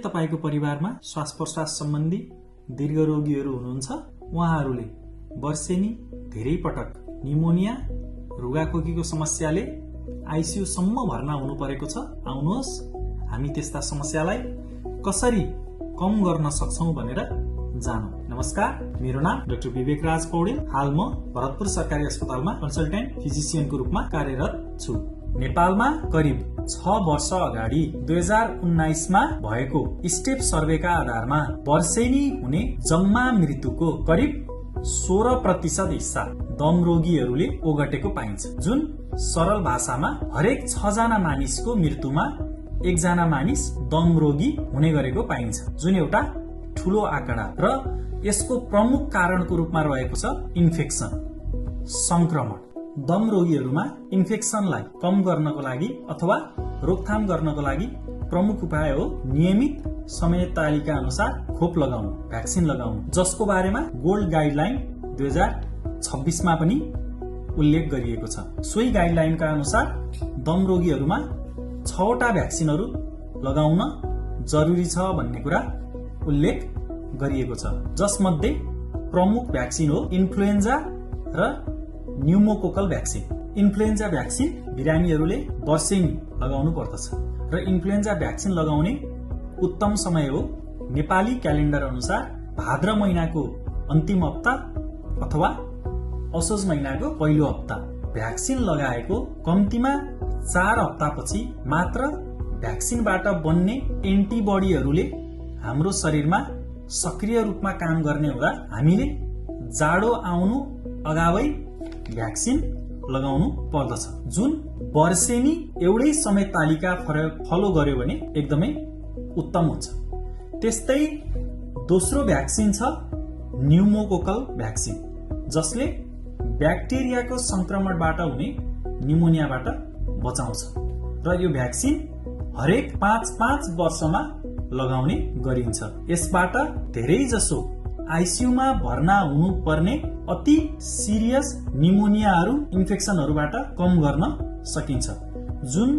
तपाईको परिवारमा श्वास प्रश्वास सम्बन्धी दीर्घ रोगीहरू हुनुहुन्छ, उहाँहरूले वर्षेनी धेरै पटक निमोनिया रुगाखोकीको समस्याले आईसीयू सम्म भर्ना हुनु परेको छ। आउनुहोस् हामी त्यस्ता समस्यालाई कसरी कम गर्न सक्छौं भनेर जानौं। नमस्कार, मेरो नाम डाक्टर विवेक राज पौडेल। हाल म भरतपुर सरकारी अस्पतालमा कन्सल्टेन्ट फिजिशियनको रूपमा कार्यरत छु। नेपालमा करिब 6 वर्ष अगाडि 2019 मा भएको स्टेप सर्वेका आधारमा वर्षेनी हुने जम्मा मृत्युको करिब 16% हिस्सा दम रोगीहरूले ओगटेको पाइन्छ, जुन सरल भाषामा हरेक 6 जना मानिसको मृत्युमा 1 जना मानिस दम रोगी हुने गरेको पाइन्छ, जुन एउटा ठूलो आँकडा र यसको प्रमुख कारणको रूपमा रहेको छ इन्फेक्सन, संक्रमण। दम रोगीहरूमा इन्फेक्सनलाई कम गर्नको लागि अथवा रोकथाम गर्नको लागि प्रमुख उपाय हो नियमित समय तालिका अनुसार खोप लगाउनु, भ्याक्सिन लगाउनु, जसको बारेमा गोल्ड गाइडलाइन 2026 मा पनि उल्लेख गरिएको छ। सोही गाइडलाइनका अनुसार दम रोगीहरूमा 6 वटा भ्याक्सिनहरू लगाउन जरुरी छ भन्ने कुरा उल्लेख गरिएको छ, जसमध्ये प्रमुख भ्याक्सिन हो इन्फ्लुएन्जा र न्युमोकोकल भ्याक्सिन। इन्फ्लुएन्जा भ्याक्सिन बिरामीहरूले वर्षेनी लगाउनु पर्दछ र इन्फ्लुएन्जा भ्याक्सिन लगाउने उत्तम समय हो नेपाली क्यालेन्डर अनुसार भाद्र महिनाको अन्तिम हप्ता अथवा असोज महिनाको पहिलो हप्ता। भ्याक्सिन लगाएको कम्तीमा 4 हप्तापछि मात्र भ्याक्सिनबाट बन्ने एन्टिबडीहरूले हाम्रो शरीरमा सक्रिय रूपमा काम गर्ने हुँदा हामीले जाडो आउनु अगावै भ्याक्सिन लगाउनु पर्दछ, जुन वर्षेनी एउटै समय तालिका फलो गर्यो भने एकदमै उत्तम हुन्छ। त्यस्तै दोस्रो भ्याक्सिन छ न्युमोकोकल भ्याक्सिन, जसले ब्याक्टेरियाको संक्रमणबाट हुने निमोनियाबाट बचाउँछ र यो भ्याक्सिन हरेक 5 वर्षमा लगाउने गरिन्छ। यसबाट धेरै जसो आईसीयूमा भर्ना हुनु पर्ने अति सिरियस निमोनियाहरू, इन्फेक्सनहरूबाट कम गर्न सकिन्छ, जुन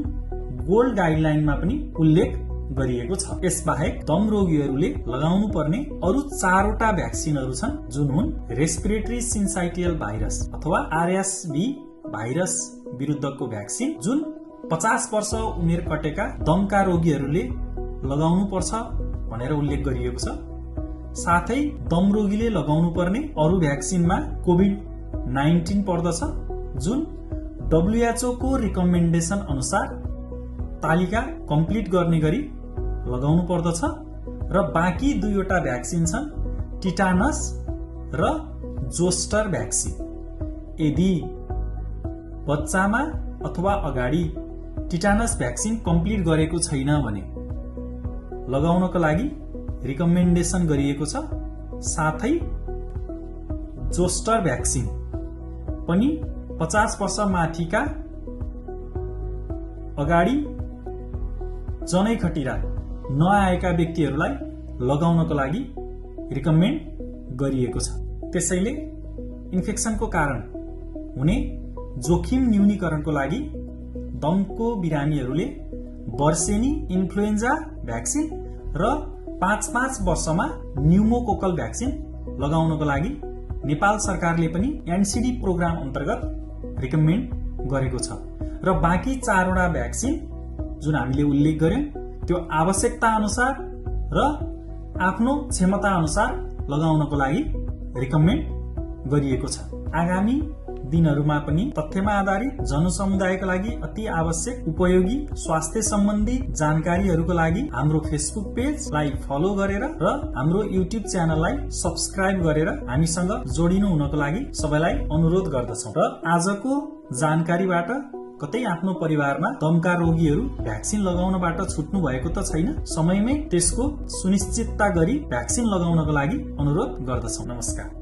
गोल्ड गाइडलाइनमा पनि उल्लेख गरिएको छ। यसबाहेक दम रोगीहरूले लगाउनु पर्ने अरु 4 वटा भ्याक्सिनहरू छन्, जुन हुन् रेस्पिरेटरी सिन्साइटियल भाइरस अथवा आरएसभी भाइरस विरुद्धको भ्याक्सिन, जुन 50 वर्ष उमेर कटेका दमका रोगीहरूले लगाउनु पर्छ भनेर उल्लेख गरिएको छ। साथै दम रोगीले लगाउनु पर्ने अरु भ्याक्सिनमा कोभिड-19 पर्दछ, जुन WHO को रिकमेन्डेसन अनुसार तालिका कम्प्लिट गर्ने गरी लगाउनु पर्दछ र बाँकी 2 वटा भ्याक्सिन छन् टिटानस र जोस्टर भ्याक्सिन। यदि बच्चामा अथवा अगाडि टिटानस भ्याक्सिन कम्प्लिट गरेको छैन भने लगाउनको लागि रिकमेन्डेसन गरिएको छ। साथै जोस्टर भ्याक्सिन पनि 50 वर्ष माथिका अगाडि जनै खटिरा नआएका व्यक्तिहरूलाई लगाउनको लागि रिकमेन्ड गरिएको छ। त्यसैले इन्फेक्सनको कारण हुने जोखिम न्यूनीकरणको लागि दमको बिरामीहरूले वर्षेनी इन्फ्लुएन्जा भ्याक्सिन र 5 वर्षमा न्युमोकोकल भ्याक्सिन लगाउनको लागि नेपाल सरकारले पनि एनसीडी प्रोग्राम अन्तर्गत रिकमेन्ड गरेको छ र बाँकी 4 वटा भ्याक्सिन जुन हामीले उल्लेख गर्यौं त्यो आवश्यकता अनुसार र आफ्नो क्षमता अनुसार लगाउनको लागि रिकमेन्ड गरिएको छ। आगामी दिनहरूमा पनि तथ्यमा आधारित जनसमुदायका लागि अति आवश्यक उपयोगी स्वास्थ्य सम्बन्धी जानकारीहरूको लागि हाम्रो फेसबुक पेजलाई फलो गरेर र हाम्रो युट्युब च्यानललाई सब्स्क्राइब गरेर हामीसँग जोडिनु हुनको लागि सबैलाई अनुरोध गर्दछौं। र आजको जानकारीबाट कतै आफ्नो परिवारमा दमका रोगीहरू भ्याक्सिन लगाउनबाट छुट्नु भएको त छैन, समयमै त्यसको सुनिश्चितता गरी भ्याक्सिन लगाउनको लागि अनुरोध गर्दछौं। नमस्कार।